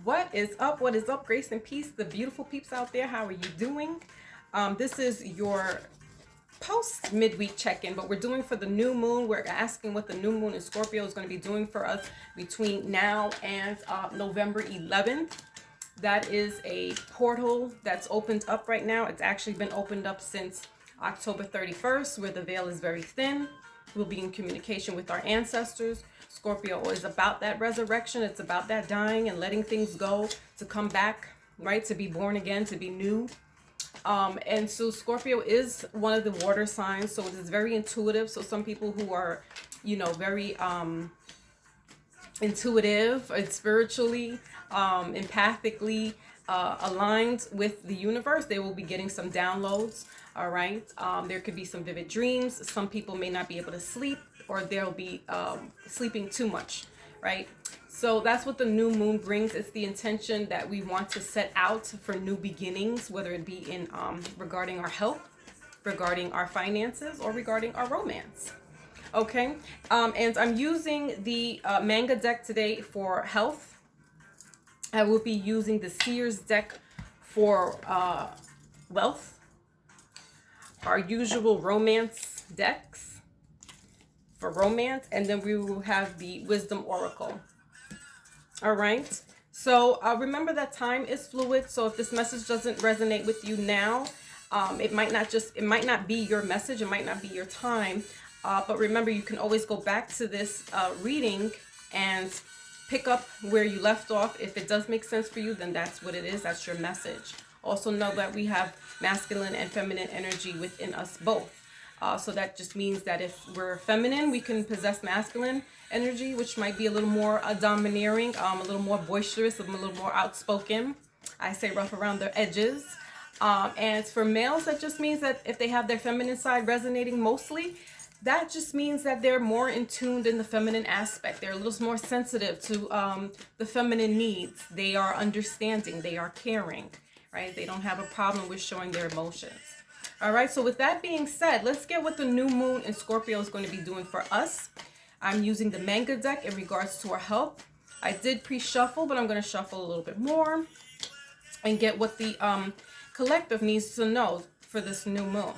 What is up? What is up? Grace and peace, the beautiful peeps out there. How are you doing? This is your post midweek check-in, but we're doing for the new moon. We're asking what the new moon in Scorpio is going to be doing for us between now and November 11th. That is a portal that's opened up right now. It's actually been opened up since October 31st, where the veil is very thin. We'll be in communication with our ancestors. Scorpio is about that resurrection. It's about that dying and letting things go, to come back, right? To be born again, to be new. And so Scorpio is one of the water signs, so it is very intuitive. So some people who are, very intuitive and spiritually, empathically aligned with the universe, they will be getting some downloads. All right. There could be some vivid dreams. Some people may not be able to sleep, or they'll be sleeping too much. Right. So that's what the new moon brings. It's the intention that we want to set out for new beginnings, whether it be in regarding our health, regarding our finances, or regarding our romance. Okay. And I'm using the manga deck today for health. I will be using the Seers deck for wealth. Our usual romance decks for romance, and then we will have the Wisdom Oracle. All right. So remember that time is fluid. So if this message doesn't resonate with you now, it might not be your message. It might not be your time. But remember, you can always go back to this reading and pick up where you left off. If it does make sense for you, then that's what it is. That's your message. Also know that we have masculine and feminine energy within us both. So that just means that if we're feminine, we can possess masculine energy, which might be a little more domineering, a little more boisterous, a little more outspoken. I say rough around the edges. And for males, that just means that if they have their feminine side resonating mostly, that just means that they're more in tuned in the feminine aspect. They're a little more sensitive to the feminine needs. They are understanding. They are caring, right? They don't have a problem with showing their emotions. All right. So with that being said, let's get what the new moon in Scorpio is going to be doing for us. I'm using the manga deck in regards to our health. I did pre-shuffle, but I'm going to shuffle a little bit more and get what the collective needs to know for this new moon.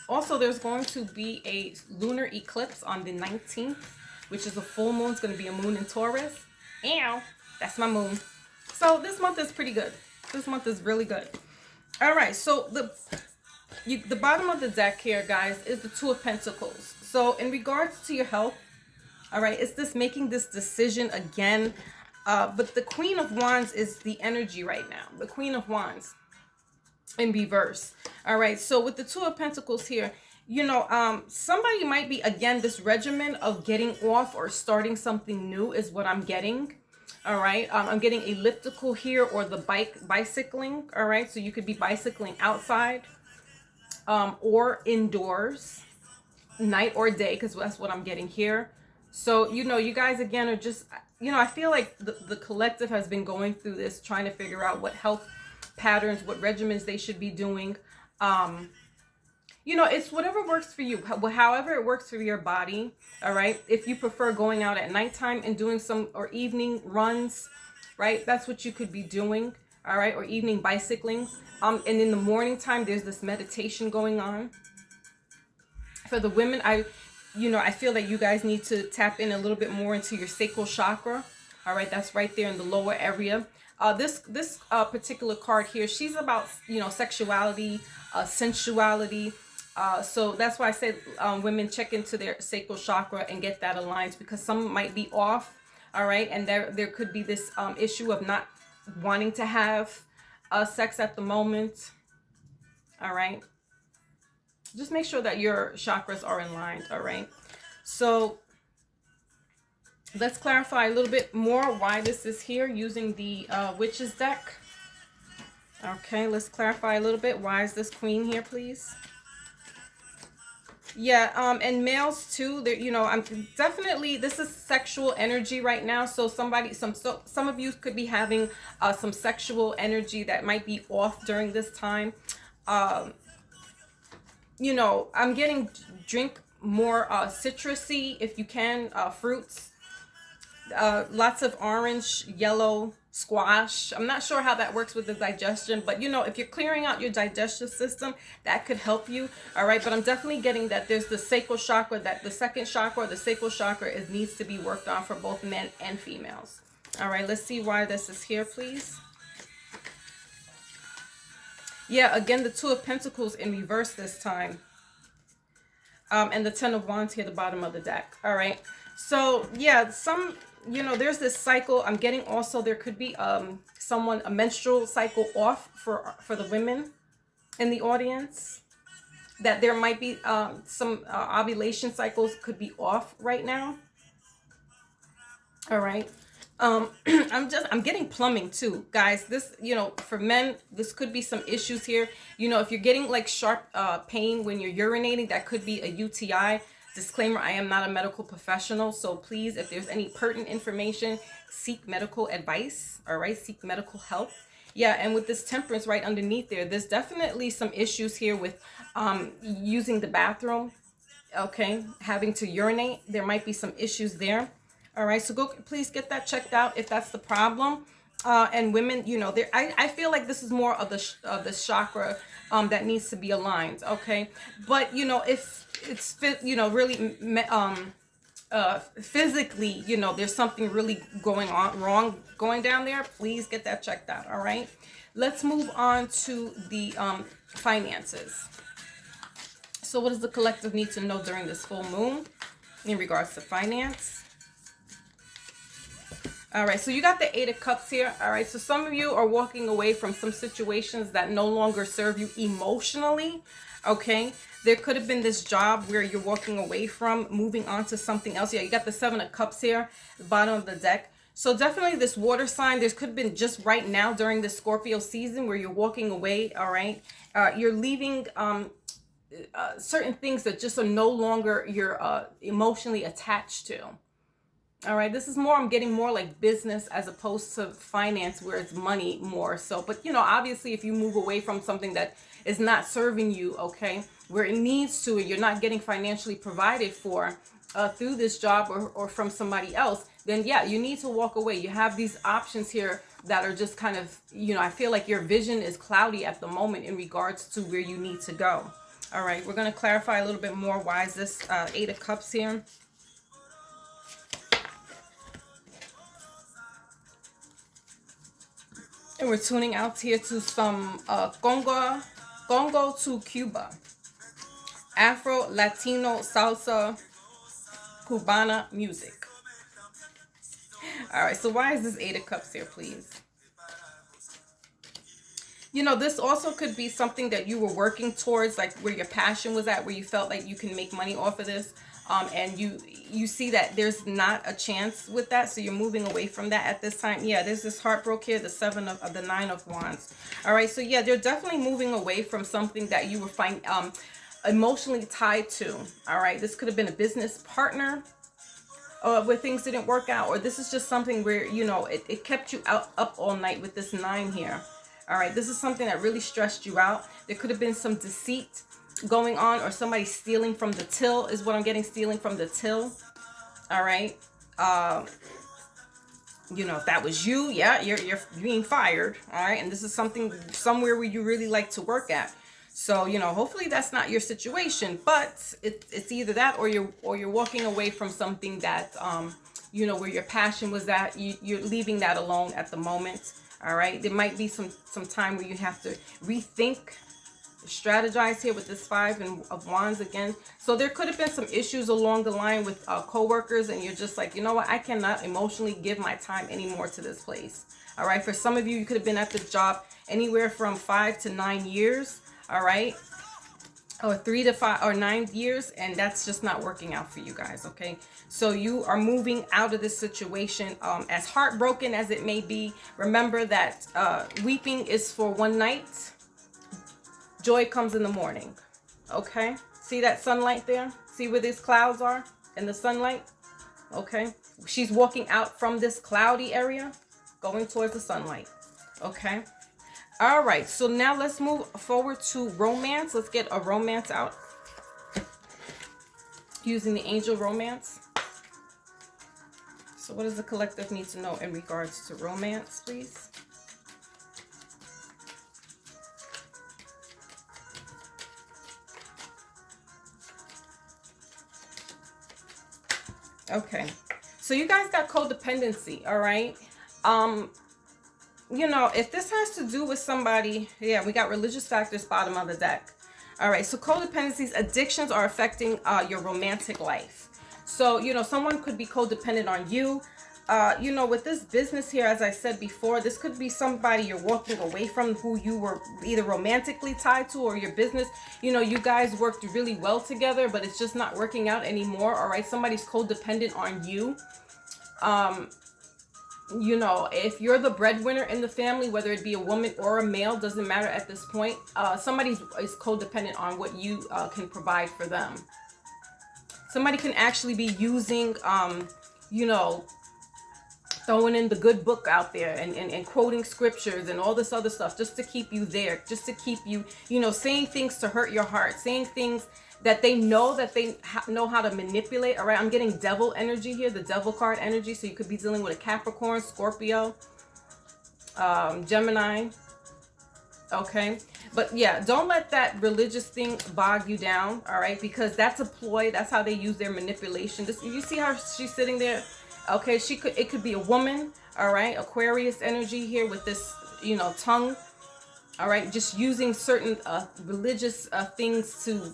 Also, there's going to be a lunar eclipse on the 19th, which is a full moon. It's going to be a moon in Taurus. Ow, that's my moon. So this month is pretty good. This month is really good. All right, so the bottom of the deck here, guys, is the Two of Pentacles. So in regards to your health, all right, it's this making this decision again. But the Queen of Wands is the energy right now. The Queen of Wands in reverse. All right, so with the Two of Pentacles here, somebody might be, again, this regimen of getting off or starting something new is what I'm getting. All right, I'm getting elliptical here, or the bicycling. All right, so you could be bicycling outside or indoors, night or day, because that's what I'm getting here. So, you guys, again, are just, I feel like the collective has been going through this, trying to figure out what health patterns, what regimens they should be doing. It's whatever works for you, however it works for your body. All right. If you prefer going out at nighttime and doing or evening runs, right, that's what you could be doing. All right. Or evening bicycling. And in the morning time, there's this meditation going on. For the women, I feel that you guys need to tap in a little bit more into your sacral chakra. All right. That's right there in the lower area. This particular card here, she's about, sexuality, sensuality. So that's why I say women check into their sacral chakra and get that aligned, because some might be off. All right. And there could be this issue of not wanting to have sex at the moment. All right. Just make sure that your chakras are in line. All right. So let's clarify a little bit more why this is here using the Witches deck. Okay, let's clarify a little bit. Why is this Queen here, please? Yeah, and males too. I'm definitely, this is sexual energy right now. So some of you could be having some sexual energy that might be off during this time. I'm getting drink more citrusy if you can, fruits. lots of orange, yellow, squash. I'm not sure how that works with the digestion, but you know, if you're clearing out your digestive system, that could help you. All right, but I'm definitely getting that there's the sacral chakra, that the second chakra, the sacral chakra, needs to be worked on for both men and females. All right, let's see why this is here, please. Yeah, again, the Two of Pentacles in reverse this time. And the Ten of Wands here at the bottom of the deck. All right, so yeah, you know, there's this cycle. I'm getting also there could be a menstrual cycle off for the women in the audience, that there might be some ovulation cycles could be off right now. All right. I'm getting plumbing too, guys. This, you know, for men, this could be some issues here. You know, if you're getting like sharp pain when you're urinating, that could be a UTI. Disclaimer, I am not a medical professional, so please, if there's any pertinent information, seek medical advice. All right, seek medical help. Yeah, and with this Temperance right underneath there's definitely some issues here with using the bathroom. Okay, having to urinate, there might be some issues there. All right, so go please get that checked out if that's the problem. And women, you know, I feel like this is more of the chakra that needs to be aligned. Okay, but you know, if it's you know, really physically, you know, there's something really wrong going down there, please get that checked out. All right, let's move on to the finances. So what does the collective need to know during this full moon in regards to finance? All right, so you got the Eight of Cups here. All right, so some of you are walking away from some situations that no longer serve you emotionally. Okay, there could have been this job where you're walking away from, moving on to something else. Yeah, you got the Seven of Cups here, the bottom of the deck. So definitely this water sign, there could have been just right now during the Scorpio season where you're walking away. All right, you're leaving certain things that just are no longer you're emotionally attached to. All right, this is more, I'm getting more like business as opposed to finance, where it's money more so. But you know, obviously if you move away from something that is not serving you, okay, where it needs to, and you're not getting financially provided for through this job or from somebody else, then yeah, you need to walk away. You have these options here that are just kind of, you know, I feel like your vision is cloudy at the moment in regards to where you need to go. All right, we're going to clarify a little bit more. Why is this Eight of Cups here? And we're tuning out here to some Congo to Cuba. Afro, Latino, salsa, Cubana music. All right, so why is this Eight of Cups here, please? You know, this also could be something that you were working towards, like where your passion was at, where you felt like you can make money off of this. And you see that there's not a chance with that, so you're moving away from that at this time. Yeah, there's this heartbreak here, the Nine of Wands. All right, so yeah, they're definitely moving away from something that you were emotionally tied to. All right, this could have been a business partner where things didn't work out, or this is just something where, you know, it kept you up all night with this 9 here. All right, this is something that really stressed you out. There could have been some deceit going on, or somebody stealing from the till is what I'm getting, stealing from the till. All right, you know, if that was you, yeah, you're being fired. All right, and this is somewhere where you really like to work at. So, you know, hopefully that's not your situation, but it's either that or you're walking away from something that you know, where your passion was at. You're leaving that alone at the moment. All right, there might be some time where you have to rethink, strategize here with this Five of Wands again. So there could have been some issues along the line with co-workers, and you're just like, you know what, I cannot emotionally give my time anymore to this place. All right, for some of you, you could have been at this job anywhere from 5 to 9 years. All right, or 3 to 5 or 9 years, and that's just not working out for you guys. Okay, so you are moving out of this situation, as heartbroken as it may be. Remember that weeping is for one night, joy comes in the morning. Okay, see that sunlight there? See where these clouds are in the sunlight? Okay, she's walking out from this cloudy area going towards the sunlight. Okay, all right, so now let's move forward to romance. Let's get a romance out using the angel romance. So what does the collective need to know in regards to romance, please? Okay, so you guys got codependency, all right? You know, if this has to do with somebody, yeah, we got religious factors, bottom of the deck. All right, so codependencies, addictions are affecting your romantic life. So, you know, someone could be codependent on you. You know, with this business here, as I said before, this could be somebody you're walking away from who you were either romantically tied to, or your business, you know, you guys worked really well together, but it's just not working out anymore. All right, somebody's codependent on you. You know, if you're the breadwinner in the family, whether it be a woman or a male, doesn't matter at this point. Somebody is codependent on what you can provide for them. Somebody can actually be using, you know, throwing in the good book out there and quoting scriptures and all this other stuff just to keep you there, just to keep you, you know, saying things to hurt your heart, saying things that they know that they know how to manipulate. All right, I'm getting devil energy here, the devil card energy. So you could be dealing with a Capricorn, Scorpio, Gemini. Okay, but yeah, don't let that religious thing bog you down. All right, because that's a ploy. That's how they use their manipulation. This, you see how she's sitting there. Okay, it could be a woman. All right, Aquarius energy here with this, you know, tongue. All right, just using certain religious things to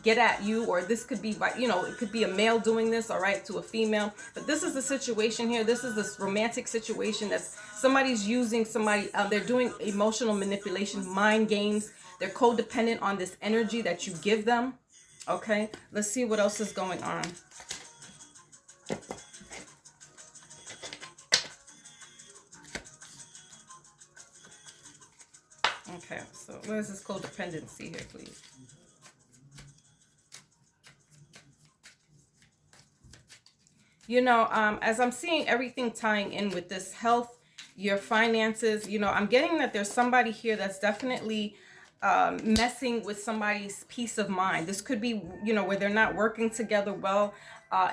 get at you, or this could be, you know, it could be a male doing this, all right, to a female. But this is the situation here. This is this romantic situation that's somebody's using somebody. They're doing emotional manipulation, mind games. They're codependent on this energy that you give them. Okay, let's see what else is going on. Okay, so what is this codependency here, please? You know, as I'm seeing everything tying in with this health, your finances, you know, I'm getting that there's somebody here that's definitely messing with somebody's peace of mind. This could be, you know, where they're not working together well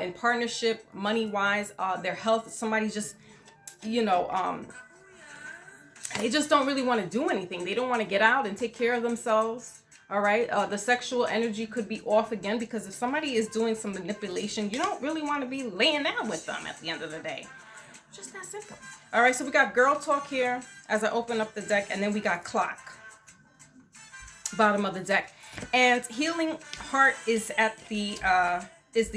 in partnership, money-wise, their health. Somebody just, you know, they just don't really want to do anything. They don't want to get out and take care of themselves. All right. The sexual energy could be off again, because if somebody is doing some manipulation, you don't really want to be laying down with them at the end of the day. Just that simple. All right. So we got girl talk here as I open up the deck, and then we got clock, bottom of the deck, and healing heart is at the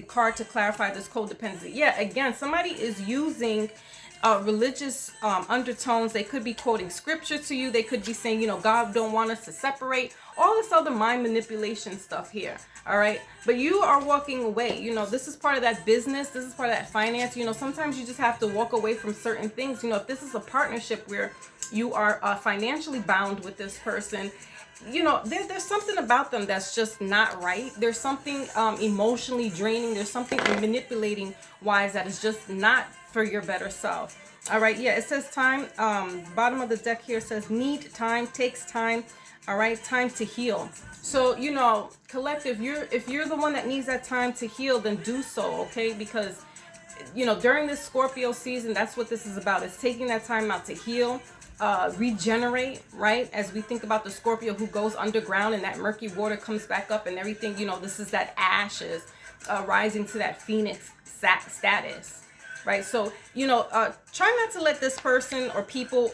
card to clarify this codependency. Yeah. Again, somebody is using religious undertones. They could be quoting scripture to you. They could be saying, you know, God don't want us to separate. All this other mind manipulation stuff here. All right. But you are walking away. You know, this is part of that business. This is part of that finance. You know, sometimes you just have to walk away from certain things. You know, if this is a partnership where you are financially bound with this person, you know, there's something about them that's just not right. There's something emotionally draining. There's something manipulating wise that is just not for your better self. All right. Yeah, it says time. Bottom of the deck here says need time, takes time. All right. Time to heal. So, you know, collective, if you're the one that needs that time to heal, then do so. Okay. Because, you know, during this Scorpio season, that's what this is about. It's taking that time out to heal, regenerate, right? As we think about the Scorpio who goes underground and that murky water comes back up and everything, you know, this is that ashes rising to that phoenix status. Right. So, you know, try not to let this person or people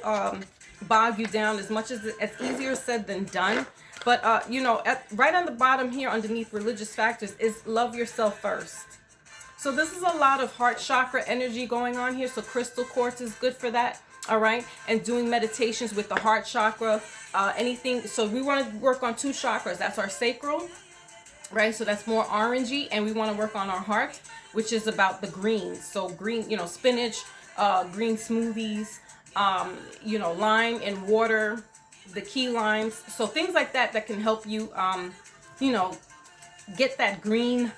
bog you down as much as it's easier said than done. But, you know, right on the bottom here underneath religious factors is love yourself first. So this is a lot of heart chakra energy going on here. So crystal quartz is good for that. All right. And doing meditations with the heart chakra, anything. So we want to work on two chakras. That's our sacral. Right. So that's more orangey. And we want to work on our heart, which is about the greens. So green, you know, spinach, green smoothies, you know, lime and water, the key limes. So things like that can help you, you know, get that green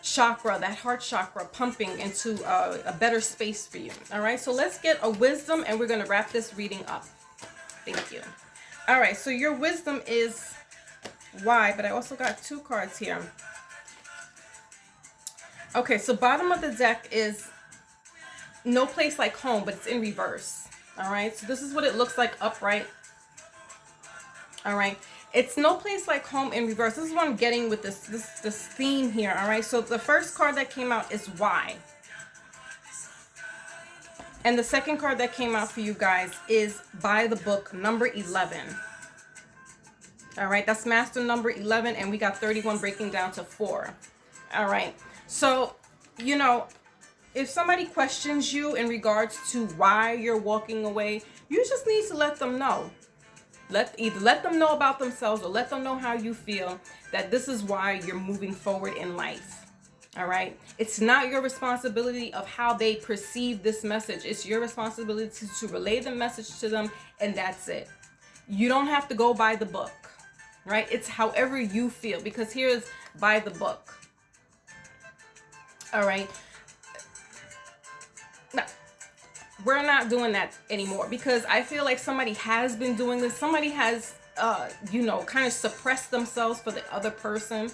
chakra, that heart chakra pumping into a better space for you. All right. So let's get a wisdom and we're going to wrap this reading up. Thank you. All right. So your wisdom is why, but I also got two cards here. Okay, so bottom of the deck is no place like home, but it's in reverse. All right, so this is what it looks like upright. All right, it's no place like home in reverse. This is what I'm getting with this theme here. All right, so the first card that came out is why. And the second card that came out for you guys is by the book, number 11. All right, that's master number 11, and we got 31 breaking down to 4. All right, so, you know, if somebody questions you in regards to why you're walking away, you just need to let them know. Either let them know about themselves or let them know how you feel, that this is why you're moving forward in life. All right, it's not your responsibility of how they perceive this message. It's your responsibility to relay the message to them, and that's it. You don't have to go by the book, right? It's however you feel, because here's by the book. All right, now we're not doing that anymore, because I feel like somebody has been doing this. Somebody has you know, kind of suppressed themselves for the other person.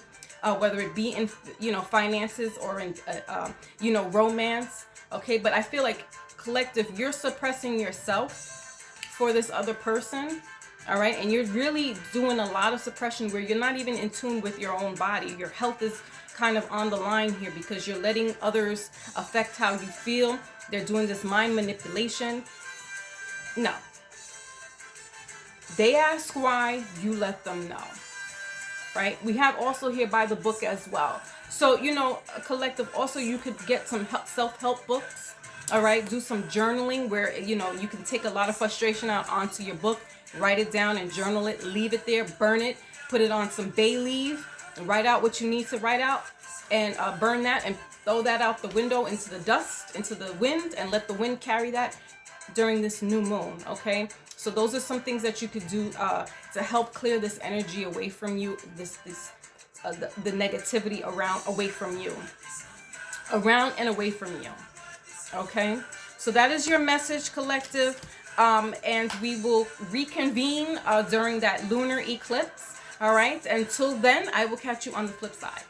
Whether it be in, you know, finances or in, you know, romance. Okay, but I feel like collective, you're suppressing yourself for this other person. All right, and you're really doing a lot of suppression where you're not even in tune with your own body. Your health is kind of on the line here, because you're letting others affect how you feel. They're doing this mind manipulation. No. They ask why, you let them know. Right? We have also here by the book as well. So, you know, a collective, also you could get some self-help books. All right, do some journaling where, you know, you can take a lot of frustration out onto your book, write it down and journal it, leave it there, burn it, put it on some bay leaf, and write out what you need to write out, and burn that and throw that out the window into the dust, into the wind, and let the wind carry that during this new moon. Okay, so those are some things that you could do to help clear this energy away from you, the negativity away from you, around and away from you. Okay, so that is your message, collective, and we will reconvene during that lunar eclipse. All right, until then, I will catch you on the flip side.